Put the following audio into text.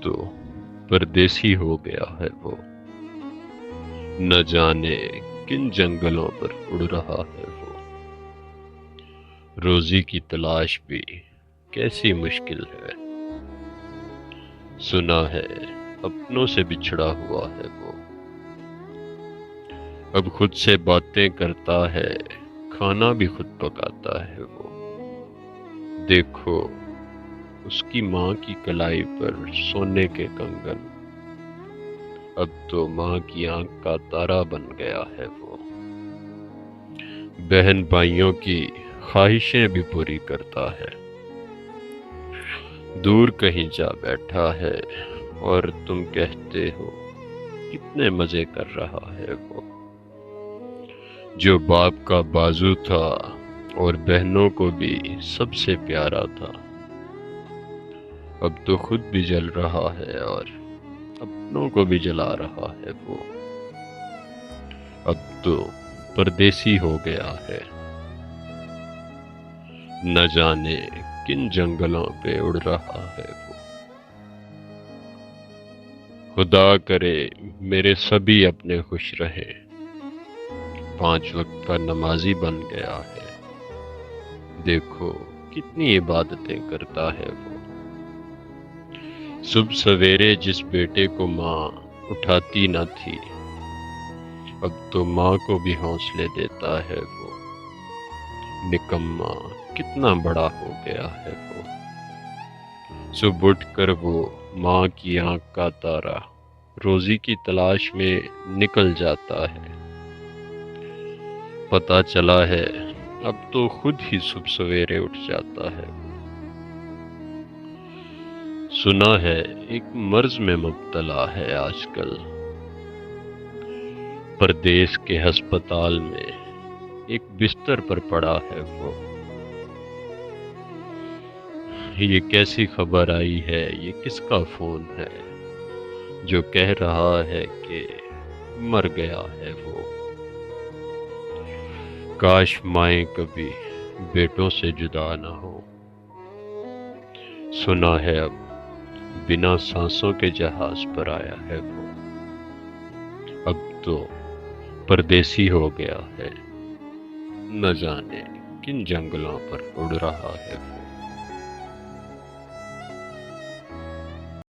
تو پردیسی ہو گیا ہے وہ، نہ جانے کن جنگلوں پر اڑ رہا ہے وہ۔ روزی کی تلاش بھی کیسی مشکل ہے، سنا ہے اپنوں سے بچھڑا ہوا ہے وہ۔ اب خود سے باتیں کرتا ہے، کھانا بھی خود پکاتا ہے وہ۔ دیکھو اس کی ماں کی کلائی پر سونے کے کنگن، اب تو ماں کی آنکھ کا تارا بن گیا ہے وہ۔ بہن بھائیوں کی خواہشیں بھی پوری کرتا ہے، دور کہیں جا بیٹھا ہے اور تم کہتے ہو کتنے مزے کر رہا ہے وہ۔ جو باپ کا بازو تھا اور بہنوں کو بھی سب سے پیارا تھا، اب تو خود بھی جل رہا ہے اور اپنوں کو بھی جلا رہا ہے وہ۔ اب تو پردیسی ہو گیا ہے، نہ جانے کن جنگلوں پہ اڑ رہا ہے وہ۔ خدا کرے میرے سبھی اپنے خوش رہیں، 5 وقت کا نمازی بن گیا ہے۔ دیکھو کتنی عبادتیں کرتا ہے وہ۔ صبح سویرے جس بیٹے کو ماں اٹھاتی نہ تھی، اب تو ماں کو بھی حوصلے دیتا ہے وہ۔ نکما کتنا بڑا ہو گیا ہے وہ۔ صبح اٹھ کر وہ ماں کی آنکھ کا تارا روزی کی تلاش میں نکل جاتا ہے۔ پتہ چلا ہے اب تو خود ہی صبح سویرے اٹھ جاتا ہے۔ سنا ہے ایک مرض میں مبتلا ہے آج کل، پردیس کے ہسپتال میں ایک بستر پر پڑا ہے وہ۔ یہ کیسی خبر آئی ہے، یہ کس کا فون ہے جو کہہ رہا ہے کہ مر گیا ہے وہ۔ کاش مائیں کبھی بیٹوں سے جدا نہ ہو، سنا ہے اب بنا سانسوں کے جہاز پر آیا ہے وہ۔ اب تو پردیسی ہو گیا ہے، نہ جانے کن جنگلوں پر اڑ رہا ہے وہ۔